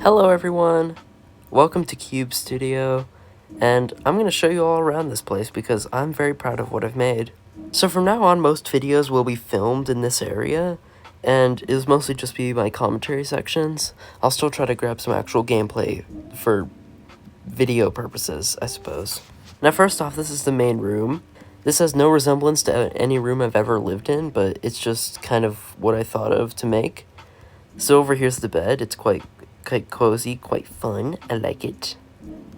Hello everyone, welcome to CubesStudio, and I'm going to show you all around this place because I'm very proud of what I've made. So from now on, most videos will be filmed in this area, and it'll mostly just be my commentary sections. I'll still try to grab some actual gameplay for video purposes, I suppose. Now first off, this is the main room. This has no resemblance to any room I've ever lived in, but it's just kind of what I thought of to make. So over here's the bed. It's quite cozy, quite fun. I like it.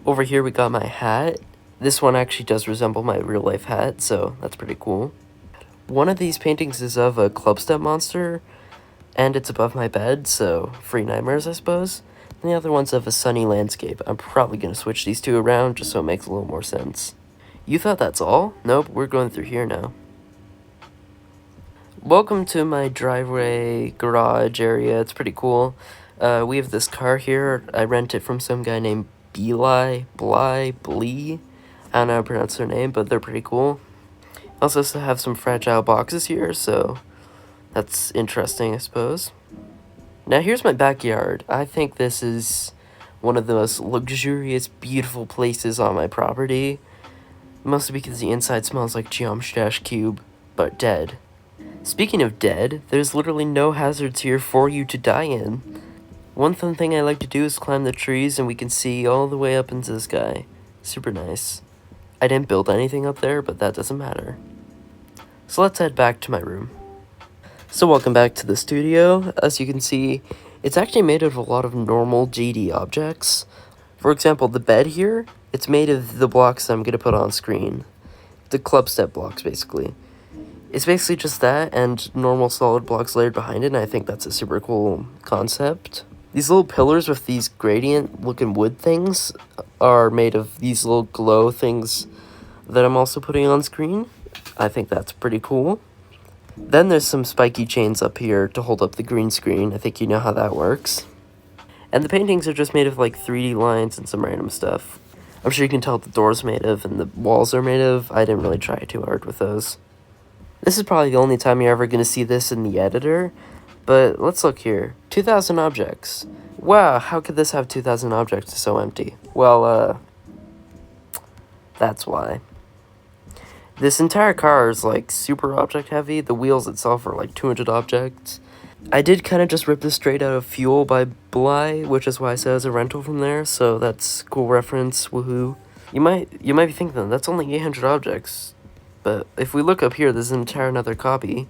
Over here we got my hat. This one actually does resemble my real life hat, so that's pretty cool. One of these paintings is of a club-step monster, and it's above my bed, so free nightmares, I suppose. And the other one's of a sunny landscape. I'm probably going to switch these two around just so it makes a little more sense. You thought that's all? Nope, we're going through here now. Welcome to my driveway garage area. It's pretty cool. We have this car here. I rent it from some guy named Blee. I don't know how to pronounce their name, but they're pretty cool. Also have some fragile boxes here, so that's interesting, I suppose. Now here's my backyard. I think this is one of the most luxurious, beautiful places on my property. Mostly because the inside smells like Geometry Dash Cube, but dead. Speaking of dead, there's literally no hazards here for you to die in. One fun thing I like to do is climb the trees and we can see all the way up into the sky. Super nice. I didn't build anything up there, but that doesn't matter. So let's head back to my room. So welcome back to the studio. As you can see, it's actually made of a lot of normal GD objects. For example, the bed here, it's made of the blocks that I'm going to put on screen. The club step blocks, basically. It's basically just that and normal solid blocks layered behind it, and I think that's a super cool concept. These little pillars with these gradient looking wood things are made of these little glow things that I'm also putting on screen. I think that's pretty cool. Then there's some spiky chains up here to hold up the green screen. I think you know how that works. And the paintings are just made of like 3D lines and some random stuff. I'm sure you can tell what the door's made of and the walls are made of. I didn't really try too hard with those. This is probably the only time you're ever going to see this in the editor, but let's look here. 2,000 objects. Wow, how could this have 2,000 objects so empty? Well, that's why. This entire car is like super object heavy. The wheels itself are like 200 objects. I did kind of just rip this straight out of Fuel by Bly, which is why I said it was a rental from there, so that's cool reference, woohoo. You might be thinking, that's only 800 objects. But if we look up here, there's an entire another copy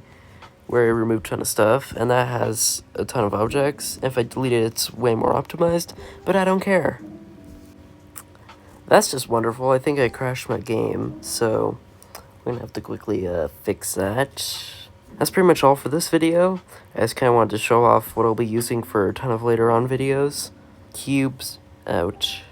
where I removed a ton of stuff, and that has a ton of objects. If I delete it, it's way more optimized, but I don't care. That's just wonderful. I think I crashed my game, so we're gonna have to quickly fix that. That's pretty much all for this video. I just kind of wanted to show off what I'll be using for a ton of later on videos. Cubes out.